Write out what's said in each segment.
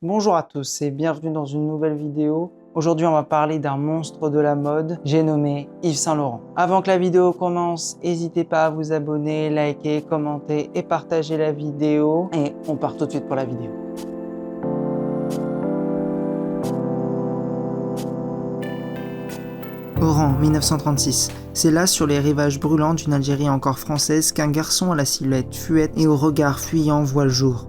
Bonjour à tous et bienvenue dans une nouvelle vidéo. Aujourd'hui, on va parler d'un monstre de la mode, j'ai nommé Yves Saint Laurent. Avant que la vidéo commence, n'hésitez pas à vous abonner, liker, commenter et partager la vidéo. Et on part tout de suite pour la vidéo. Oran, 1936. C'est là, sur les rivages brûlants d'une Algérie encore française, qu'un garçon à la silhouette fluette et au regard fuyant voit le jour.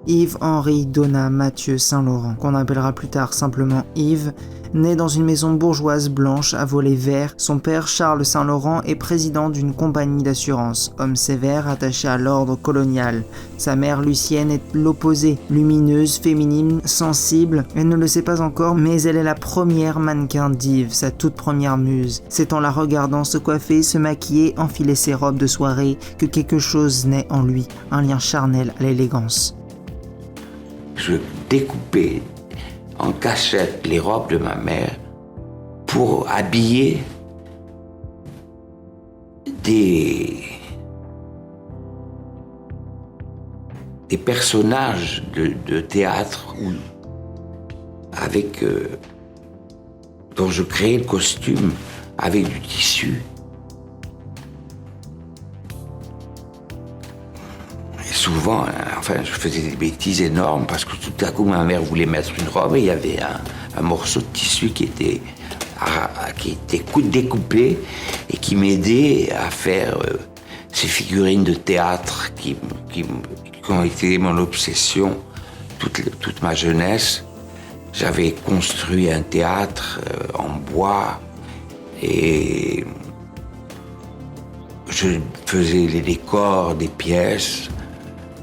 Yves-Henri Donat Mathieu Saint-Laurent, qu'on appellera plus tard simplement Yves, né dans une maison bourgeoise blanche à volets verts. Son père, Charles Saint-Laurent, est président d'une compagnie d'assurance, homme sévère attaché à l'ordre colonial. Sa mère, Lucienne, est l'opposé, lumineuse, féminine, sensible. Elle ne le sait pas encore, mais elle est la première mannequin d'Yves, sa toute première muse. C'est en la regardant se coiffer, se maquiller, enfiler ses robes de soirée que quelque chose naît en lui, un lien charnel à l'élégance. Je découpais en cachette les robes de ma mère pour habiller des personnages de théâtre dont je créais le costume avec du tissu. Souvent, je faisais des bêtises énormes parce que tout à coup, ma mère voulait mettre une robe et il y avait un morceau de tissu qui était découpé et qui m'aidait à faire ces figurines de théâtre qui ont été mon obsession toute ma jeunesse. J'avais construit un théâtre en bois et je faisais les décors des pièces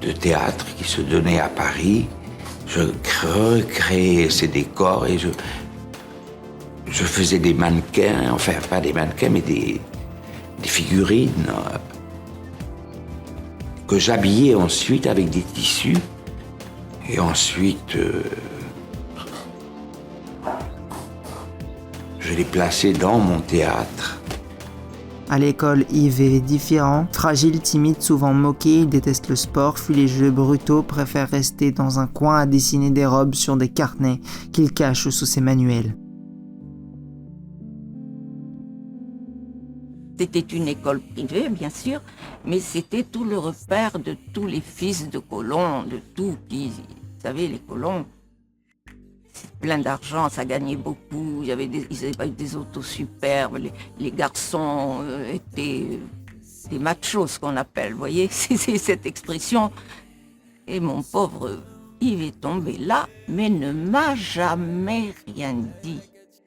de théâtre qui se donnait à Paris. Je recréais ces décors et je faisais des mannequins, enfin pas des mannequins, mais des figurines que j'habillais ensuite avec des tissus. Et ensuite, je les plaçais dans mon théâtre. À l'école, Yves est différent, fragile, timide, souvent moqué, il déteste le sport, fuit les jeux brutaux, préfère rester dans un coin à dessiner des robes sur des carnets qu'il cache sous ses manuels. C'était une école privée, bien sûr, mais c'était tout le repère de tous les fils de colons, de tout qui, vous savez, les colons, c'est plein d'argent, ça gagnait beaucoup, ils avaient des autos superbes, les garçons étaient des machos, ce qu'on appelle, vous voyez, c'est cette expression. Et mon pauvre Yves est tombé là, mais ne m'a jamais rien dit.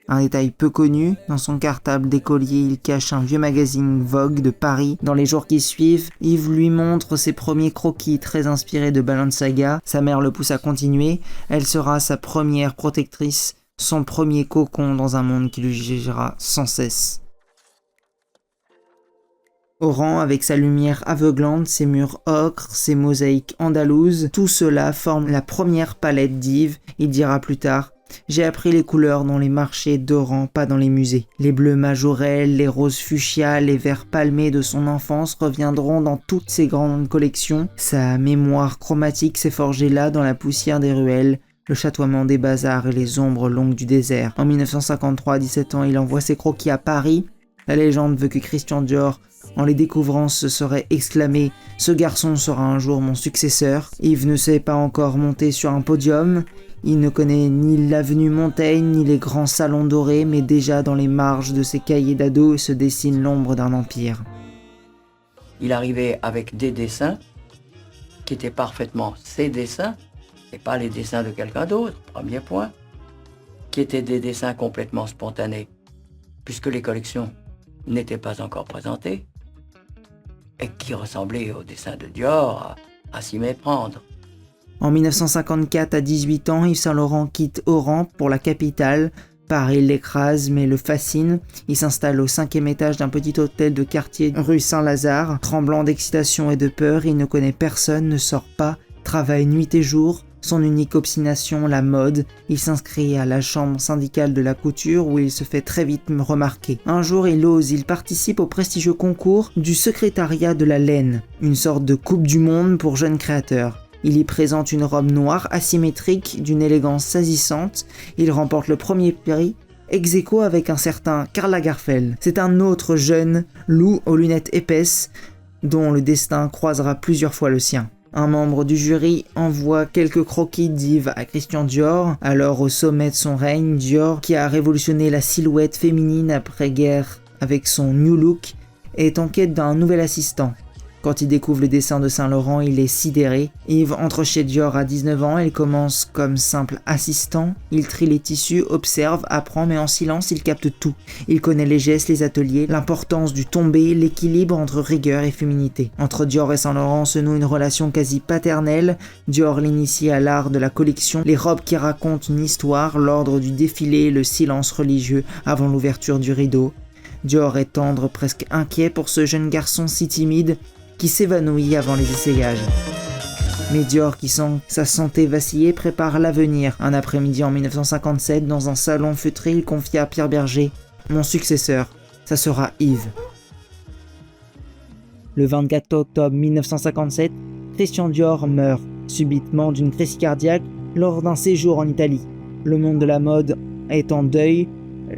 Un détail peu connu, dans son cartable d'écolier, il cache un vieux magazine Vogue de Paris. Dans les jours qui suivent, Yves lui montre ses premiers croquis très inspirés de Balenciaga. Sa mère le pousse à continuer. Elle sera sa première protectrice, son premier cocon dans un monde qui le jugera sans cesse. Oran, avec sa lumière aveuglante, ses murs ocre, ses mosaïques andalouses, tout cela forme la première palette d'Yves. Il dira plus tard: j'ai appris les couleurs dans les marchés d'Oran, pas dans les musées. Les bleus majorels, les roses fuchsia, les verts palmés de son enfance reviendront dans toutes ses grandes collections. Sa mémoire chromatique s'est forgée là, dans la poussière des ruelles, le chatoiement des bazars et les ombres longues du désert. En 1953, à 17 ans, il envoie ses croquis à Paris. La légende veut que Christian Dior, en les découvrant, se serait exclamé « Ce garçon sera un jour mon successeur ». Yves ne sait pas encore monter sur un podium. Il ne connaît ni l'avenue Montaigne, ni les grands salons dorés, mais déjà dans les marges de ses cahiers d'ado se dessine l'ombre d'un empire. Il arrivait avec des dessins qui étaient parfaitement ses dessins, et pas les dessins de quelqu'un d'autre, premier point, qui étaient des dessins complètement spontanés, puisque les collections n'étaient pas encore présentées, et qui ressemblaient aux dessins de Dior, à s'y méprendre. En 1954, à 18 ans, Yves Saint Laurent quitte Oran pour la capitale. Paris l'écrase mais le fascine. Il s'installe au 5e étage d'un petit hôtel de quartier rue Saint-Lazare. Tremblant d'excitation et de peur, il ne connaît personne, ne sort pas, travaille nuit et jour. Son unique obstination, la mode. Il s'inscrit à la chambre syndicale de la couture où il se fait très vite remarquer. Un jour, il participe au prestigieux concours du secrétariat de la laine, une sorte de coupe du monde pour jeunes créateurs. Il y présente une robe noire asymétrique d'une élégance saisissante. Il remporte le premier prix ex aequo avec un certain Karl Lagerfeld. C'est un autre jeune loup aux lunettes épaisses dont le destin croisera plusieurs fois le sien. Un membre du jury envoie quelques croquis d'Yves à Christian Dior, alors au sommet de son règne. Dior, qui a révolutionné la silhouette féminine après-guerre avec son New Look, est en quête d'un nouvel assistant. Quand il découvre le dessin de Saint-Laurent, il est sidéré. Yves entre chez Dior à 19 ans, il commence comme simple assistant. Il trie les tissus, observe, apprend, mais en silence, il capte tout. Il connaît les gestes, les ateliers, l'importance du tombé, l'équilibre entre rigueur et féminité. Entre Dior et Saint-Laurent se noue une relation quasi paternelle. Dior l'initie à l'art de la collection, les robes qui racontent une histoire, l'ordre du défilé, le silence religieux avant l'ouverture du rideau. Dior est tendre, presque inquiet pour ce jeune garçon si timide, qui s'évanouit avant les essayages. Mais Dior, qui sent sa santé vaciller, prépare l'avenir. Un après-midi en 1957, dans un salon feutré, il confia à Pierre Berger « Mon successeur, ça sera Yves ». Le 24 octobre 1957, Christian Dior meurt subitement d'une crise cardiaque lors d'un séjour en Italie. Le monde de la mode est en deuil,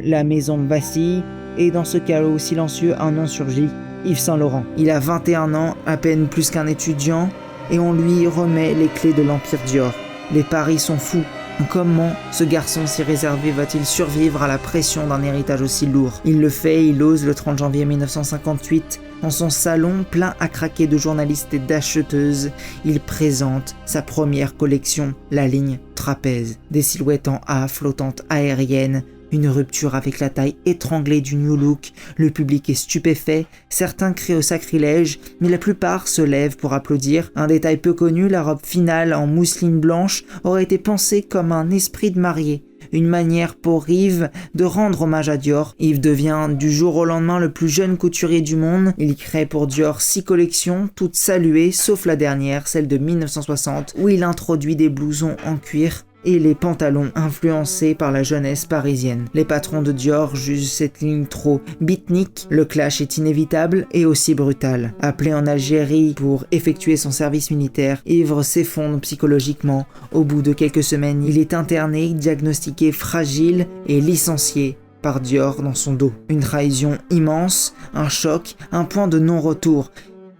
la maison vacille, et dans ce chaos silencieux, un nom surgit. Yves Saint-Laurent. Il a 21 ans, à peine plus qu'un étudiant, et on lui remet les clés de l'empire Dior. Les paris sont fous. Comment ce garçon si réservé va-t-il survivre à la pression d'un héritage aussi lourd? Il le fait, il ose le 30 janvier 1958. Dans son salon, plein à craquer de journalistes et d'acheteuses, il présente sa première collection, la ligne Trapèze. Des silhouettes en A, flottantes aériennes, une rupture avec la taille étranglée du New Look. Le public est stupéfait, certains crient au sacrilège, mais la plupart se lèvent pour applaudir. Un détail peu connu, la robe finale en mousseline blanche aurait été pensée comme un esprit de mariée. Une manière pour Yves de rendre hommage à Dior. Yves devient du jour au lendemain le plus jeune couturier du monde. Il crée pour Dior 6 collections, toutes saluées, sauf la dernière, celle de 1960, où il introduit des blousons en cuir et les pantalons influencés par la jeunesse parisienne. Les patrons de Dior jugent cette ligne trop beatnik, le clash est inévitable et aussi brutal. Appelé en Algérie pour effectuer son service militaire, Yves s'effondre psychologiquement. Au bout de quelques semaines, il est interné, diagnostiqué fragile et licencié par Dior dans son dos. Une trahison immense, un choc, un point de non-retour.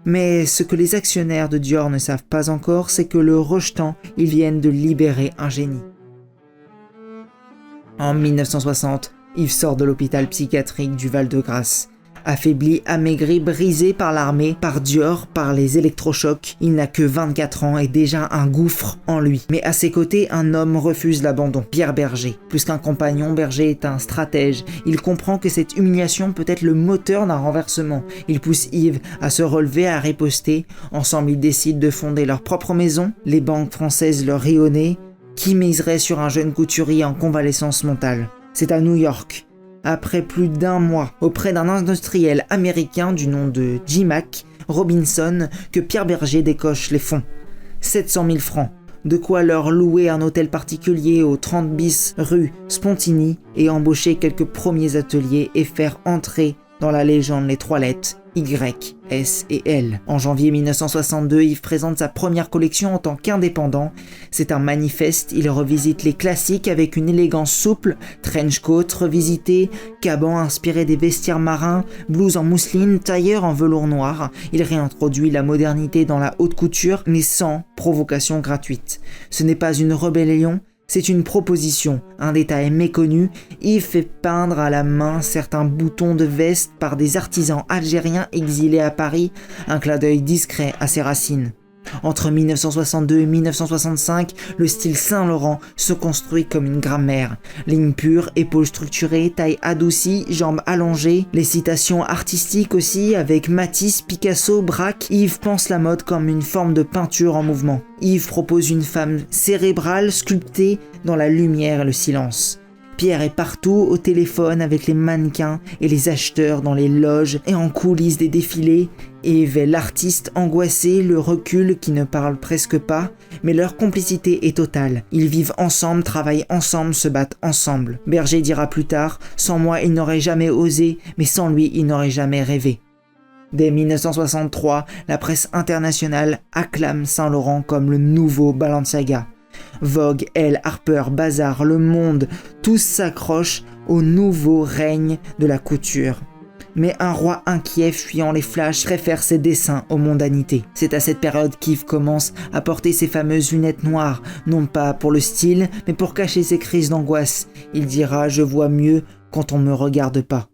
Mais ce que les actionnaires de Dior ne savent pas encore, c'est que le rejetant, ils viennent de libérer un génie. En 1960, Yves sort de l'hôpital psychiatrique du Val-de-Grâce. Affaibli, amaigri, brisé par l'armée, par Dior, par les électrochocs, il n'a que 24 ans et déjà un gouffre en lui. Mais à ses côtés, un homme refuse l'abandon, Pierre Berger. Plus qu'un compagnon, Berger est un stratège. Il comprend que cette humiliation peut être le moteur d'un renversement. Il pousse Yves à se relever, à riposter. Ensemble, ils décident de fonder leur propre maison. Les banques françaises leur rient au nez. Qui miserait sur un jeune couturier en convalescence mentale? C'est à New York. Après plus d'un mois, auprès d'un industriel américain du nom de J. Mac Robinson, que Pierre Berger décoche les fonds. 700 000 francs, de quoi leur louer un hôtel particulier au 30 bis rue Spontini et embaucher quelques premiers ateliers et faire entrer dans la légende les 3 lettres Y, S et L. En janvier 1962, Yves présente sa première collection en tant qu'indépendant. C'est un manifeste, il revisite les classiques avec une élégance souple, trench coat revisité, caban inspiré des vestiaires marins, blouse en mousseline, tailleur en velours noir. Il réintroduit la modernité dans la haute couture, mais sans provocation gratuite. Ce n'est pas une rébellion, c'est une proposition, un détail méconnu. Yves fait peindre à la main certains boutons de veste par des artisans algériens exilés à Paris, un clin d'œil discret à ses racines. Entre 1962 et 1965, le style Saint-Laurent se construit comme une grammaire. Lignes pures, épaules structurées, taille adoucie, jambes allongées. Les citations artistiques aussi, avec Matisse, Picasso, Braque. Yves pense la mode comme une forme de peinture en mouvement. Yves propose une femme cérébrale, sculptée dans la lumière et le silence. Pierre est partout, au téléphone avec les mannequins et les acheteurs dans les loges et en coulisses des défilés. Yves est l'artiste angoissé, le recul qui ne parle presque pas, mais leur complicité est totale. Ils vivent ensemble, travaillent ensemble, se battent ensemble. Berger dira plus tard « Sans moi, il n'aurait jamais osé, mais sans lui, il n'aurait jamais rêvé ». Dès 1963, la presse internationale acclame Saint Laurent comme le nouveau Balenciaga. Vogue, Elle, Harper, Bazar, Le Monde, tous s'accrochent au nouveau règne de la couture. Mais un roi inquiet, fuyant les flashs, préfère ses dessins aux mondanités. C'est à cette période qu'Yves commence à porter ses fameuses lunettes noires, non pas pour le style, mais pour cacher ses crises d'angoisse. Il dira « Je vois mieux quand on me regarde pas ».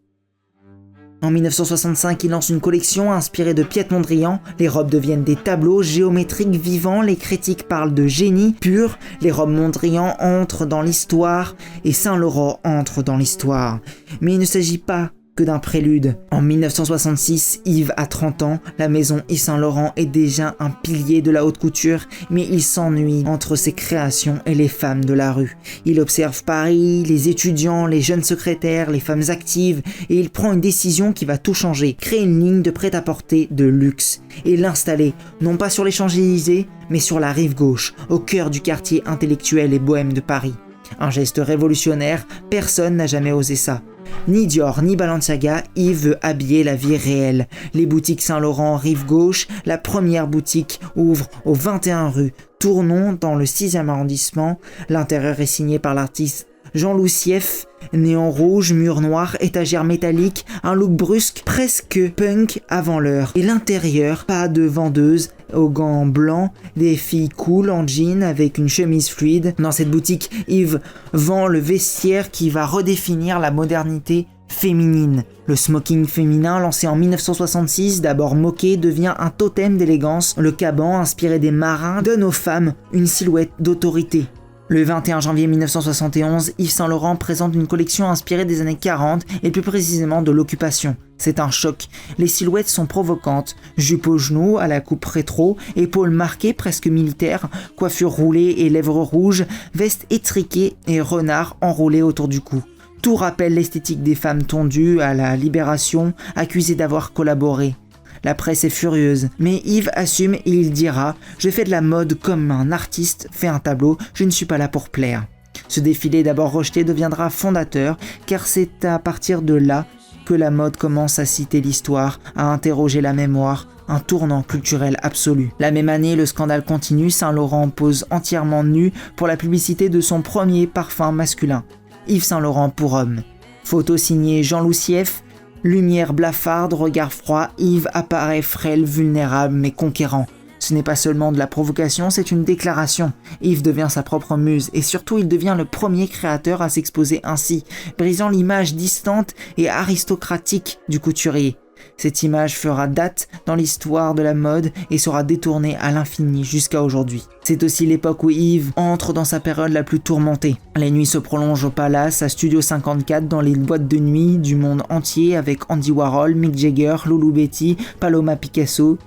En 1965, il lance une collection inspirée de Piet Mondrian. Les robes deviennent des tableaux géométriques vivants, les critiques parlent de génie pur, les robes Mondrian entrent dans l'histoire et Saint Laurent entre dans l'histoire. Mais il ne s'agit pas que d'un prélude. En 1966, Yves a 30 ans, la maison Yves Saint Laurent est déjà un pilier de la haute couture, mais il s'ennuie entre ses créations et les femmes de la rue. Il observe Paris, les étudiants, les jeunes secrétaires, les femmes actives, et il prend une décision qui va tout changer, créer une ligne de prêt-à-porter de luxe, et l'installer, non pas sur les Champs-Élysées, mais sur la rive gauche, au cœur du quartier intellectuel et bohème de Paris. Un geste révolutionnaire, personne n'a jamais osé ça. Ni Dior, ni Balenciaga, Yves veut habiller la vie réelle. Les boutiques Saint-Laurent, rive gauche, la première boutique ouvre au 21 rue Tournon dans le 6e arrondissement. L'intérieur est signé par l'artiste Jean-Loup Sieff. Néon rouge, mur noir, étagère métallique, un look brusque, presque punk avant l'heure. Et l'intérieur, pas de vendeuse, aux gants blancs, des filles cool en jean avec une chemise fluide. Dans cette boutique, Yves vend le vestiaire qui va redéfinir la modernité féminine. Le smoking féminin, lancé en 1966, d'abord moqué, devient un totem d'élégance. Le caban, inspiré des marins, donne aux femmes une silhouette d'autorité. Le 21 janvier 1971, Yves Saint Laurent présente une collection inspirée des années 40 et plus précisément de l'occupation. C'est un choc. Les silhouettes sont provocantes. Jupe aux genoux, à la coupe rétro, épaules marquées presque militaires, coiffure roulée et lèvres rouges, veste étriquée et renard enroulé autour du cou. Tout rappelle l'esthétique des femmes tondues à la Libération, accusées d'avoir collaboré. La presse est furieuse, mais Yves assume et il dira « Je fais de la mode comme un artiste fait un tableau, je ne suis pas là pour plaire ». Ce défilé d'abord rejeté deviendra fondateur, car c'est à partir de là que la mode commence à citer l'histoire, à interroger la mémoire, un tournant culturel absolu. La même année, le scandale continue, Saint Laurent pose entièrement nu pour la publicité de son premier parfum masculin, Yves Saint Laurent pour homme. Photo signée Jean-Loup Sieff. Lumière blafarde, regard froid, Yves apparaît frêle, vulnérable mais conquérant. Ce n'est pas seulement de la provocation, c'est une déclaration. Yves devient sa propre muse et surtout il devient le premier créateur à s'exposer ainsi, brisant l'image distante et aristocratique du couturier. Cette image fera date dans l'histoire de la mode et sera détournée à l'infini jusqu'à aujourd'hui. C'est aussi l'époque où Yves entre dans sa période la plus tourmentée. Les nuits se prolongent au Palace, à Studio 54, dans les boîtes de nuit du monde entier avec Andy Warhol, Mick Jagger, Loulou Betty, Paloma Picasso.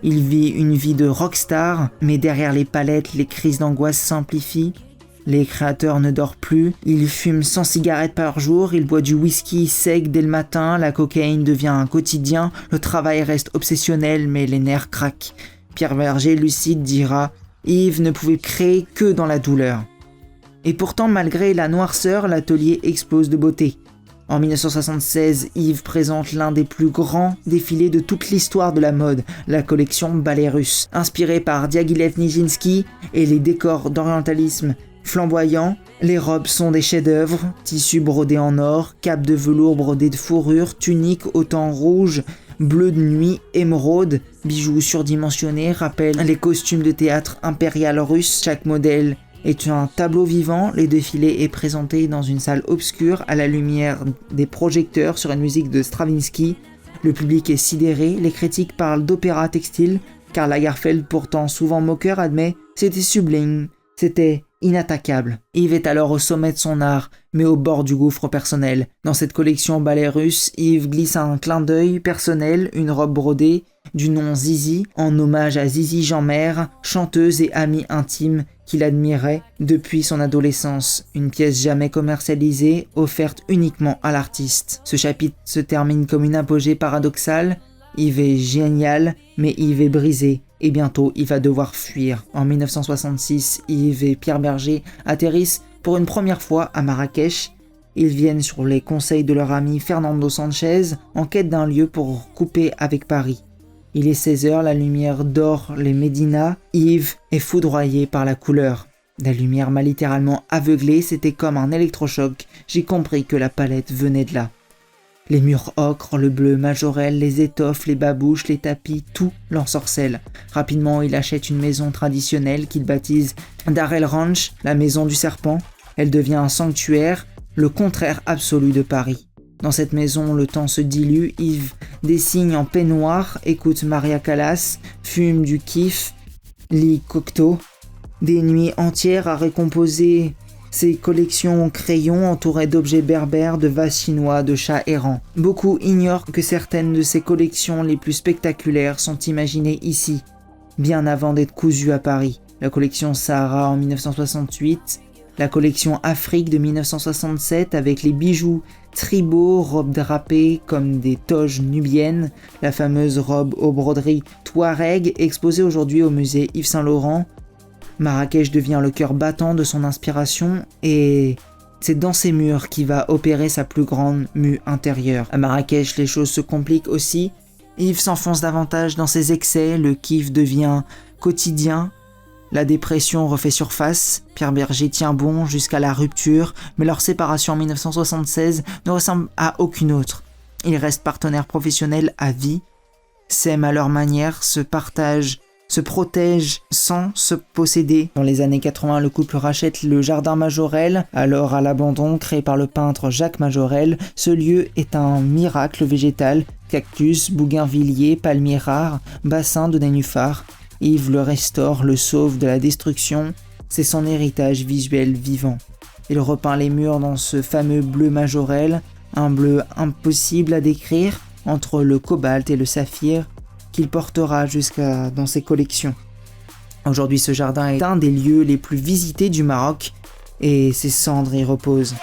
Il vit une vie de rockstar, mais derrière les palettes, les crises d'angoisse s'amplifient. Les créateurs ne dorment plus, ils fument 100 cigarettes par jour, ils boivent du whisky sec dès le matin, la cocaïne devient un quotidien, le travail reste obsessionnel mais les nerfs craquent. Pierre Berger, lucide, dira « Yves ne pouvait créer que dans la douleur ». Et pourtant, malgré la noirceur, l'atelier explose de beauté. En 1976, Yves présente l'un des plus grands défilés de toute l'histoire de la mode, la collection Ballet Russe. Inspirée par Diaghilev Nijinsky et les décors d'orientalisme flamboyants, les robes sont des chefs-d'œuvre, tissus brodés en or, capes de velours brodées de fourrure, tuniques au temps rouge, bleu de nuit, émeraude, bijoux surdimensionnés rappellent les costumes de théâtre impérial russe. Chaque modèle est un tableau vivant, le défilé est présenté dans une salle obscure à la lumière des projecteurs sur une musique de Stravinsky. Le public est sidéré, les critiques parlent d'opéra textile, Karl Lagerfeld, pourtant souvent moqueur, admet « c'était sublime, c'était inattaquable ». Yves est alors au sommet de son art, mais au bord du gouffre personnel. Dans cette collection Ballet Russe, Yves glisse un clin d'œil personnel, une robe brodée, du nom Zizi, en hommage à Zizi Jeanmaire, chanteuse et amie intime qu'il admirait depuis son adolescence. Une pièce jamais commercialisée, offerte uniquement à l'artiste. Ce chapitre se termine comme une apogée paradoxale. Yves est génial, mais Yves est brisé. Et bientôt, il va devoir fuir. En 1966, Yves et Pierre Berger atterrissent pour une première fois à Marrakech. Ils viennent sur les conseils de leur ami Fernando Sanchez en quête d'un lieu pour couper avec Paris. Il est 16h, la lumière dore les médinas. Yves est foudroyé par la couleur. La lumière m'a littéralement aveuglé, c'était comme un électrochoc. J'ai compris que la palette venait de là. Les murs ocre, le bleu majorel, les étoffes, les babouches, les tapis, tout l'ensorcelle. Rapidement, il achète une maison traditionnelle qu'il baptise Darrell Ranch, la maison du serpent. Elle devient un sanctuaire, le contraire absolu de Paris. Dans cette maison, le temps se dilue, Yves dessine en peignoir, écoute Maria Callas, fume du kiff, lit Cocteau. Des nuits entières à récomposer ses collections en crayon entourées d'objets berbères, de vases chinois, de chats errants. Beaucoup ignorent que certaines de ses collections les plus spectaculaires sont imaginées ici, bien avant d'être cousues à Paris. La collection Sahara en 1968, la collection Afrique de 1967 avec les bijoux tribaux, robes drapées comme des toges nubiennes, la fameuse robe aux broderies Touareg exposée aujourd'hui au musée Yves Saint Laurent. Marrakech devient le cœur battant de son inspiration et c'est dans ces murs qu'il va opérer sa plus grande mue intérieure. À Marrakech, les choses se compliquent aussi. Yves s'enfonce davantage dans ses excès, le kiff devient quotidien. La dépression refait surface, Pierre Berger tient bon jusqu'à la rupture, mais leur séparation en 1976 ne ressemble à aucune autre. Ils restent partenaires professionnels à vie, s'aiment à leur manière, se partagent, se protègent sans se posséder. Dans les années 80, le couple rachète le jardin Majorelle, alors à l'abandon, créé par le peintre Jacques Majorelle. Ce lieu est un miracle végétal, cactus, bougainvilliers, palmiers rares, bassin de nénuphars. Yves le restaure, le sauve de la destruction, c'est son héritage visuel vivant. Il repeint les murs dans ce fameux bleu Majorelle, un bleu impossible à décrire, entre le cobalt et le saphir, qu'il portera jusqu'à dans ses collections. Aujourd'hui, ce jardin est un des lieux les plus visités du Maroc et ses cendres y reposent.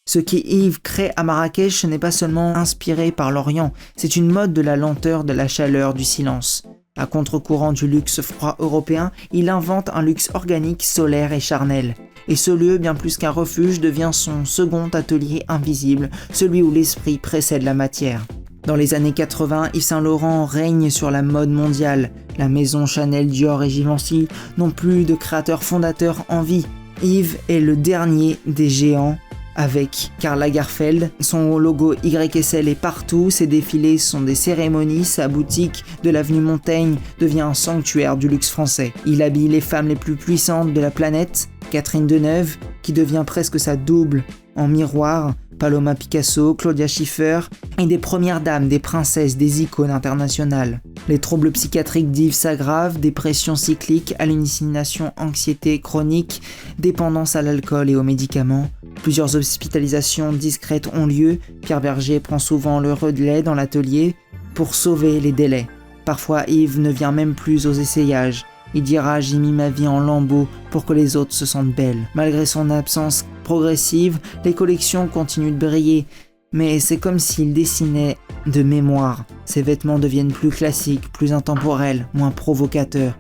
Ce qu'Yves crée à Marrakech n'est pas seulement inspiré par l'Orient, c'est une mode de la lenteur, de la chaleur, du silence. À contre-courant du luxe froid européen, il invente un luxe organique, solaire et charnel. Et ce lieu, bien plus qu'un refuge, devient son second atelier invisible, celui où l'esprit précède la matière. Dans les années 80, Yves Saint Laurent règne sur la mode mondiale. La maison Chanel, Dior et Givenchy n'ont plus de créateurs fondateurs en vie. Yves est le dernier des géants avec Karl Lagerfeld. Son logo YSL est partout, ses défilés sont des cérémonies, sa boutique de l'avenue Montaigne devient un sanctuaire du luxe français. Il habille les femmes les plus puissantes de la planète, Catherine Deneuve, qui devient presque sa double en miroir, Paloma Picasso, Claudia Schiffer, et des premières dames, des princesses, des icônes internationales. Les troubles psychiatriques d'Yves s'aggravent, dépression cyclique, hallucination, anxiété chronique, dépendance à l'alcool et aux médicaments. Plusieurs hospitalisations discrètes ont lieu, Pierre Berger prend souvent le relais dans l'atelier pour sauver les délais. Parfois Yves ne vient même plus aux essayages. Il dira « j'ai mis ma vie en lambeaux pour que les autres se sentent belles ». Malgré son absence progressive, les collections continuent de briller, mais c'est comme s'il dessinait de mémoire. Ses vêtements deviennent plus classiques, plus intemporels, moins provocateurs.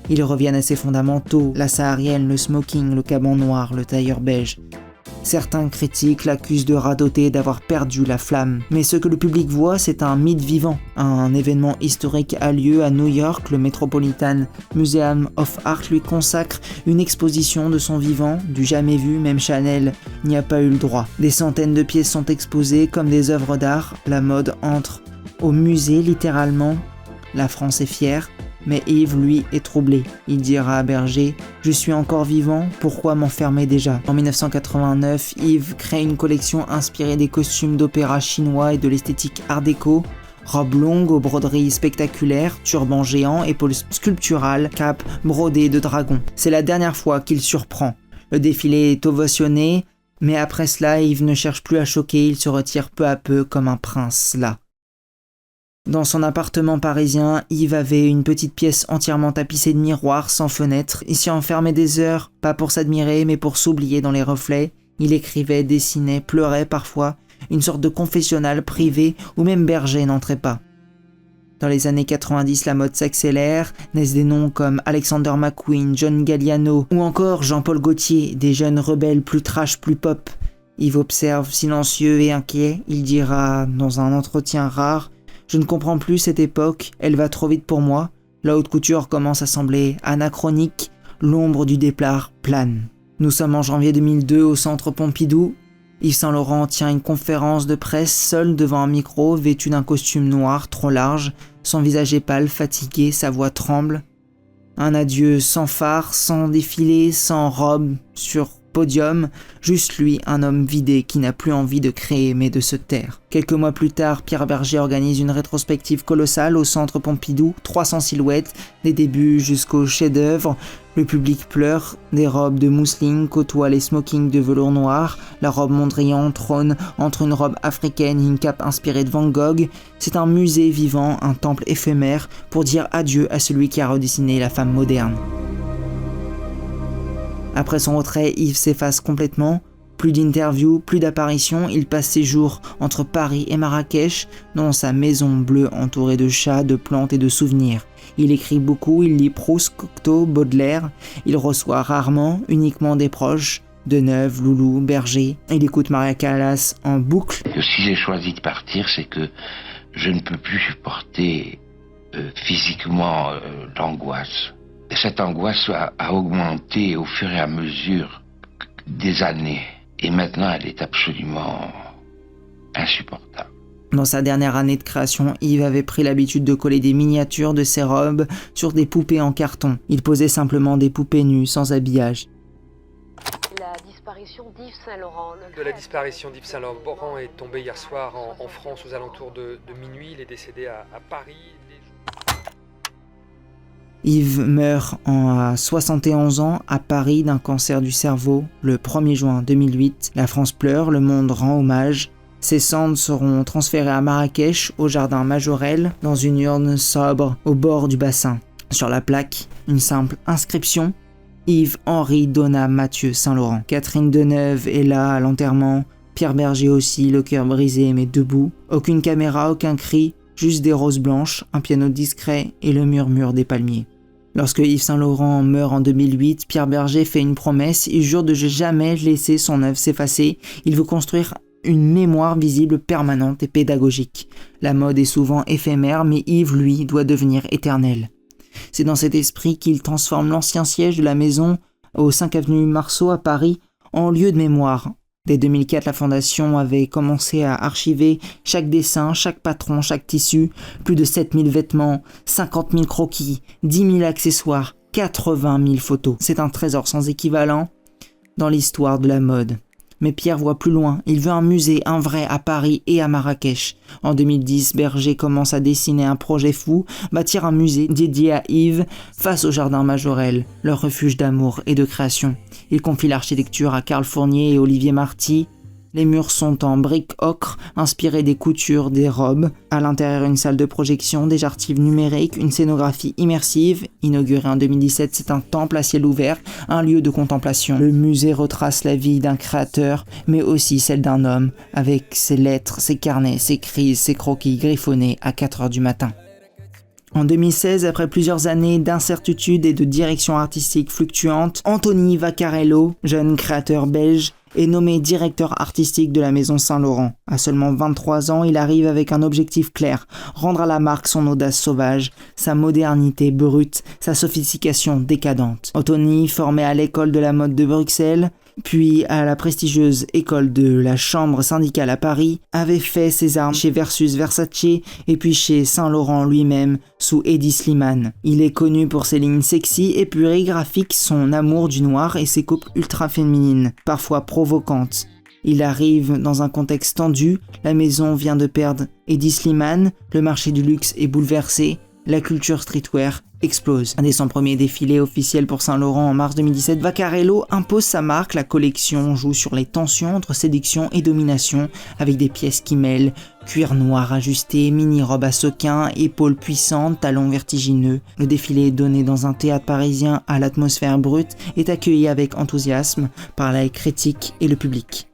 Ils reviennent à ses fondamentaux, la saharienne, le smoking, le caban noir, le tailleur beige. Certains critiques l'accusent de radoter, d'avoir perdu la flamme. Mais ce que le public voit, c'est un mythe vivant. Un événement historique a lieu à New York. Le Metropolitan Museum of Art lui consacre une exposition de son vivant, du jamais vu, même Chanel n'y a pas eu le droit. Des centaines de pièces sont exposées comme des œuvres d'art. La mode entre au musée littéralement. La France est fière. Mais Yves, lui, est troublé. Il dira à Berger « Je suis encore vivant, pourquoi m'enfermer déjà ?» En 1989, Yves crée une collection inspirée des costumes d'opéra chinois et de l'esthétique art déco. Robe longue aux broderies spectaculaires, turban géant, épaules sculpturales, cape brodée de dragon. C'est la dernière fois qu'il surprend. Le défilé est ovationné, mais après cela, Yves ne cherche plus à choquer, il se retire peu à peu comme un prince là. Dans son appartement parisien, Yves avait une petite pièce entièrement tapissée de miroirs sans fenêtre. Il s'y enfermait des heures, pas pour s'admirer, mais pour s'oublier dans les reflets. Il écrivait, dessinait, pleurait parfois, une sorte de confessionnal privé où même Berger n'entrait pas. Dans les années 90, la mode s'accélère, naissent des noms comme Alexander McQueen, John Galliano ou encore Jean-Paul Gaultier, des jeunes rebelles plus trash, plus pop. Yves observe, silencieux et inquiet, il dira dans un entretien rare « Je ne comprends plus cette époque, elle va trop vite pour moi. La haute couture commence à sembler anachronique, l'ombre du départ plane. » Nous sommes en janvier 2002 au centre Pompidou. Yves Saint Laurent tient une conférence de presse seul devant un micro, vêtu d'un costume noir trop large. Son visage est pâle, fatigué, sa voix tremble. Un adieu sans phare, sans défilé, sans robe, sur podium, juste lui, un homme vidé qui n'a plus envie de créer mais de se taire. Quelques mois plus tard, Pierre Bergé organise une rétrospective colossale au centre Pompidou, 300 silhouettes, des débuts jusqu'au chef-d'œuvre. Le public pleure, des robes de mousseline côtoient les smokings de velours noir, la robe Mondrian trône entre une robe africaine et une cape inspirée de Van Gogh. C'est un musée vivant, un temple éphémère pour dire adieu à celui qui a redessiné la femme moderne. Après son retrait, Yves s'efface complètement. Plus d'interviews, plus d'apparitions, il passe ses jours entre Paris et Marrakech, dans sa maison bleue entourée de chats, de plantes et de souvenirs. Il écrit beaucoup, il lit Proust, Cocteau, Baudelaire. Il reçoit rarement, uniquement des proches, Deneuve, Loulou, Berger. Il écoute Maria Callas en boucle. Si j'ai choisi de partir, c'est que je ne peux plus supporter physiquement l'angoisse. Et cette angoisse a augmenté au fur et à mesure des années. Et maintenant, elle est absolument insupportable. Dans sa dernière année de création, Yves avait pris l'habitude de coller des miniatures de ses robes sur des poupées en carton. Il posait simplement des poupées nues, sans habillage. La disparition d'Yves Saint Laurent. De la disparition d'Yves Saint Laurent est tombée hier soir en France aux alentours de minuit. Il est décédé à Paris. Yves meurt à 71 ans à Paris d'un cancer du cerveau le 1er juin 2008. La France pleure, le monde rend hommage. Ses cendres seront transférées à Marrakech, au jardin Majorelle, dans une urne sobre au bord du bassin. Sur la plaque, une simple inscription « Yves Henri Donat Mathieu Saint Laurent ». Catherine Deneuve est là à l'enterrement, Pierre Bergé aussi, le cœur brisé mais debout. Aucune caméra, aucun cri, juste des roses blanches, un piano discret et le murmure des palmiers. Lorsque Yves Saint Laurent meurt en 2008, Pierre Bergé fait une promesse, il jure de jamais laisser son œuvre s'effacer, il veut construire une mémoire visible permanente et pédagogique. La mode est souvent éphémère, mais Yves, lui, doit devenir éternel. C'est dans cet esprit qu'il transforme l'ancien siège de la maison au 5 avenue Marceau à Paris en lieu de mémoire. Dès 2004, la Fondation avait commencé à archiver chaque dessin, chaque patron, chaque tissu, plus de 7000 vêtements, 50 000 croquis, 10 000 accessoires, 80 000 photos. C'est un trésor sans équivalent dans l'histoire de la mode. Mais Pierre voit plus loin, il veut un musée, un vrai, à Paris et à Marrakech. En 2010, Bergé commence à dessiner un projet fou, bâtir un musée dédié à Yves face au jardin Majorelle, leur refuge d'amour et de création. Il confie l'architecture à Carl Fournier et Olivier Marty. Les murs sont en briques ocre, inspirées des coutures des robes. À l'intérieur, une salle de projection, des archives numériques, une scénographie immersive. Inauguré en 2017, c'est un temple à ciel ouvert, un lieu de contemplation. Le musée retrace la vie d'un créateur, mais aussi celle d'un homme, avec ses lettres, ses carnets, ses crises, ses croquis griffonnés à 4h du matin. En 2016, après plusieurs années d'incertitude et de direction artistique fluctuante, Anthony Vaccarello, jeune créateur belge, est nommé directeur artistique de la maison Saint Laurent. À seulement 23 ans, il arrive avec un objectif clair, rendre à la marque son audace sauvage, sa modernité brute, sa sophistication décadente. Anthony, formé à l'école de la mode de Bruxelles, puis à la prestigieuse école de la chambre syndicale à Paris, avait fait ses armes chez Versus Versace et puis chez Saint Laurent lui-même sous Hedi Slimane. Il est connu pour ses lignes sexy, épurées, graphiques, son amour du noir et ses coupes ultra féminines, parfois provocantes. Il arrive dans un contexte tendu, la maison vient de perdre Hedi Slimane, le marché du luxe est bouleversé, la culture streetwear explose. Dès son premier défilé officiel pour Saint Laurent en mars 2017, Vaccarello impose sa marque. La collection joue sur les tensions entre séduction et domination, avec des pièces qui mêlent cuir noir ajusté, mini-robe à sequins, épaules puissantes, talons vertigineux. Le défilé donné dans un théâtre parisien à l'atmosphère brute est accueilli avec enthousiasme par la critique et le public.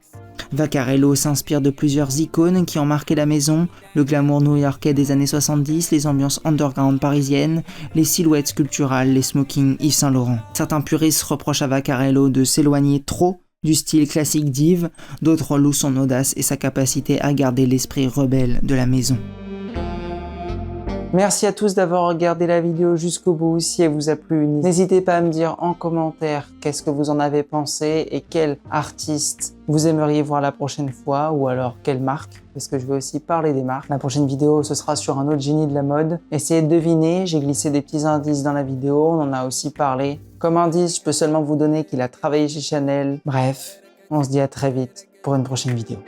Vaccarello s'inspire de plusieurs icônes qui ont marqué la maison, le glamour new-yorkais des années 70, les ambiances underground parisiennes, les silhouettes sculpturales, les smokings Yves Saint Laurent. Certains puristes reprochent à Vaccarello de s'éloigner trop du style classique d'Yves, d'autres louent son audace et sa capacité à garder l'esprit rebelle de la maison. Merci à tous d'avoir regardé la vidéo jusqu'au bout. Si elle vous a plu, n'hésitez pas à me dire en commentaire qu'est-ce que vous en avez pensé et quel artiste vous aimeriez voir la prochaine fois ou alors quelle marque, parce que je vais aussi parler des marques. La prochaine vidéo, ce sera sur un autre génie de la mode. Essayez de deviner, j'ai glissé des petits indices dans la vidéo, on en a aussi parlé. Comme indice, je peux seulement vous donner qu'il a travaillé chez Chanel. Bref, on se dit à très vite pour une prochaine vidéo.